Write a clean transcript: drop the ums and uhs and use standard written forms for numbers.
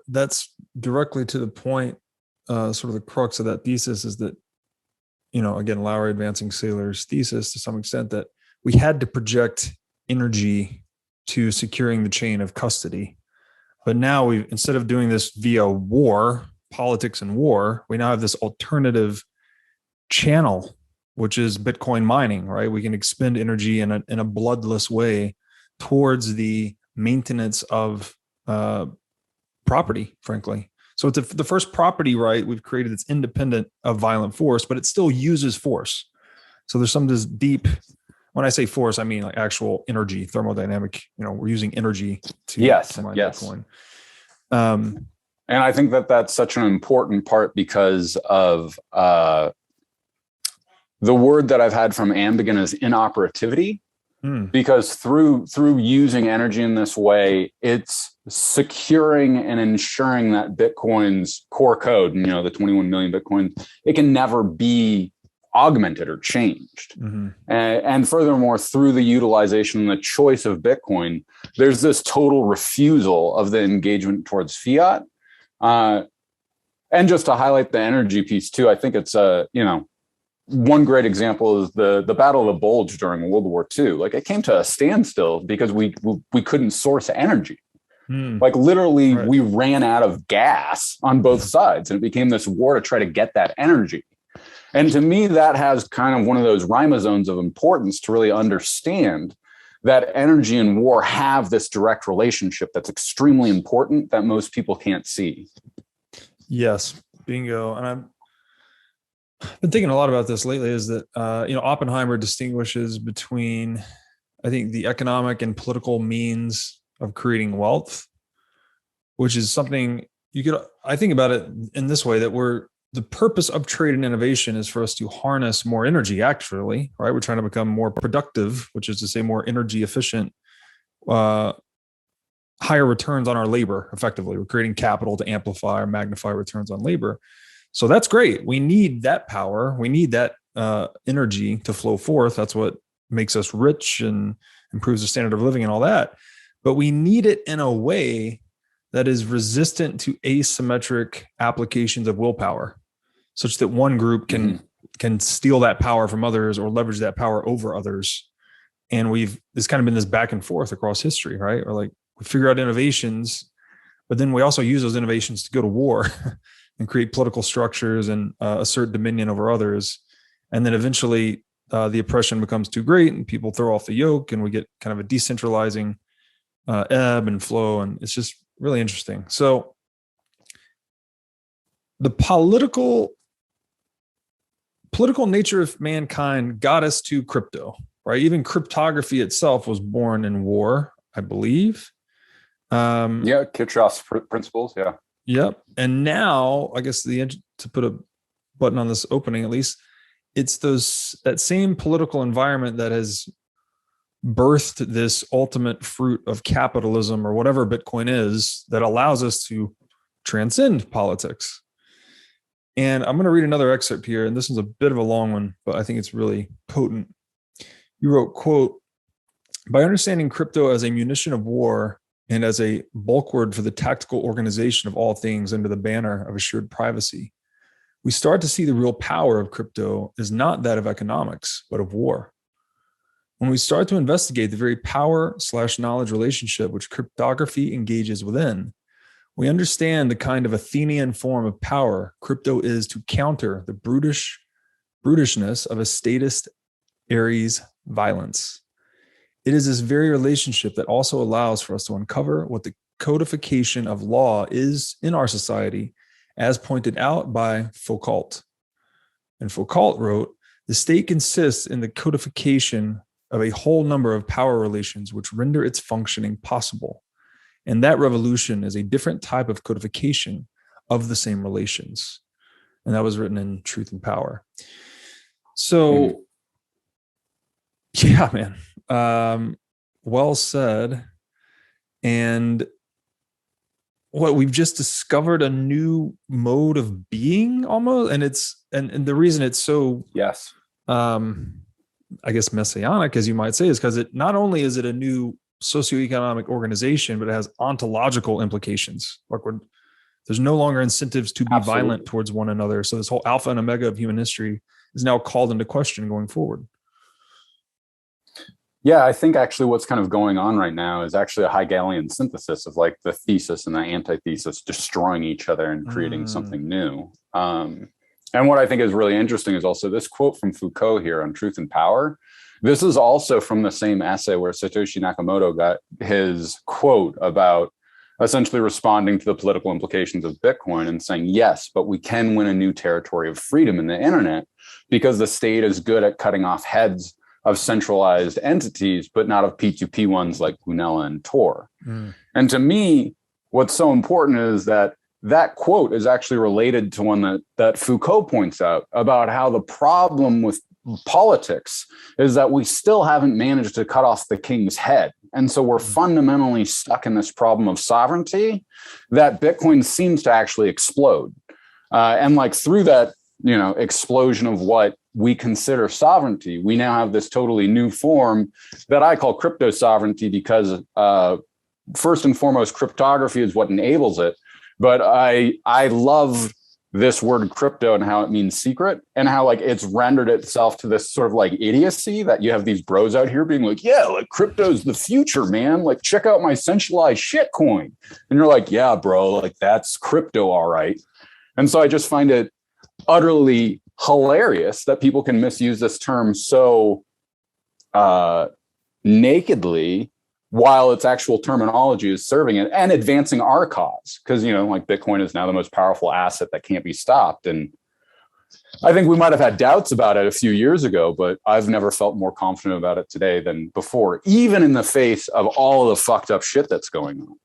that's directly to the point, sort of the crux of that thesis is that, again, Lowry advancing Saylor's thesis to some extent, that we had to project energy to securing the chain of custody. But now instead of doing this via war, politics and war, we now have this alternative channel, which is Bitcoin mining, right? We can expend energy in a bloodless way towards the maintenance of property, frankly. So it's the first property right we've created that's independent of violent force, but it still uses force. So there's some of this deep, when I say force, I mean like actual energy, thermodynamic, we're using energy to mine Bitcoin. And I think that that's such an important part because of the word that I've had from Ambigen is inoperativity. Because through using energy in this way, it's securing and ensuring that Bitcoin's core code, the 21 million Bitcoins, it can never be augmented or changed. And furthermore, through the utilization and the choice of Bitcoin, there's this total refusal of the engagement towards fiat. And just to highlight the energy piece too, I think it's one great example is the Battle of the Bulge during World War II. Like it came to a standstill because we couldn't source energy. Like literally, we ran out of gas on both sides, and it became this war to try to get that energy. And to me, that has kind of one of those ribosomes of importance to really understand that energy and war have this direct relationship that's extremely important that most people can't see. Yes, bingo. And I've been thinking a lot about this lately is that, Oppenheimer distinguishes between, I think, the economic and political means of creating wealth, which is something I think about it in this way, that the purpose of trade and innovation is for us to harness more energy, actually, right? We're trying to become more productive, which is to say more energy efficient, higher returns on our labor, effectively. We're creating capital to amplify or magnify returns on labor. So that's great. We need that power. We need that energy to flow forth. That's what makes us rich and improves the standard of living and all that. But we need it in a way that is resistant to asymmetric applications of willpower, such that one group can steal that power from others or leverage that power over others. And it's kind of been this back and forth across history, right? Or like we figure out innovations, but then we also use those innovations to go to war and create political structures and assert dominion over others. And then eventually the oppression becomes too great and people throw off the yoke and we get kind of a decentralizing ebb and flow. And it's just really interesting. So the political nature of mankind got us to crypto, right? Even cryptography itself was born in war, I believe. Kirchhoff's principles. Yeah. Yep. And now, I guess to put a button on this opening, at least, it's that same political environment that has birthed this ultimate fruit of capitalism or whatever Bitcoin is that allows us to transcend politics. And I'm going to read another excerpt here, and this is a bit of a long one, but I think it's really potent. You wrote, quote, "By understanding crypto as a munition of war and as a bulwark for the tactical organization of all things under the banner of assured privacy, we start to see the real power of crypto is not that of economics, but of war. When we start to investigate the very power/knowledge relationship which cryptography engages within, we understand the kind of Athenian form of power crypto is to counter the brutishness of a statist Ares violence. It is this very relationship that also allows for us to uncover what the codification of law is in our society, as pointed out by Foucault." And Foucault wrote, "The state consists in the codification of a whole number of power relations which render its functioning possible. And that revolution is a different type of codification of the same relations." And that was written in Truth and Power. So, yeah, man. Well said. And what we've just discovered a new mode of being almost. And the reason it's so, I guess, messianic, as you might say, is because it not only is it a new socioeconomic organization, but it has ontological implications. Like There's no longer incentives to be Absolutely. violent towards one another. So this whole alpha and omega of human history is now called into question going forward. Yeah, I think actually what's kind of going on right now is actually a Hegelian synthesis of like the thesis and the antithesis destroying each other and creating something new. And what I think is really interesting is also this quote from Foucault here on Truth and Power. This is also from the same essay where Satoshi Nakamoto got his quote about essentially responding to the political implications of Bitcoin and saying, yes, but we can win a new territory of freedom in the internet because the state is good at cutting off heads of centralized entities, but not of P2P ones like Lunella and Tor. And to me, what's so important is that that quote is actually related to one that Foucault points out about how the problem with politics is that we still haven't managed to cut off the king's head. And so we're fundamentally stuck in this problem of sovereignty that Bitcoin seems to actually explode. And like through that, explosion of what we consider sovereignty, we now have this totally new form that I call crypto sovereignty because first and foremost, cryptography is what enables it. But I love this word crypto and how it means secret and how like it's rendered itself to this sort of like idiocy that you have these bros out here being like, yeah, like crypto's the future, man. Like check out my centralized shitcoin. And you're like, yeah, bro, like that's crypto. All right. And so I just find it utterly hilarious that people can misuse this term so nakedly while its actual terminology is serving it and advancing our cause. Because, like Bitcoin is now the most powerful asset that can't be stopped. And I think we might have had doubts about it a few years ago, but I've never felt more confident about it today than before, even in the face of all of the fucked up shit that's going on.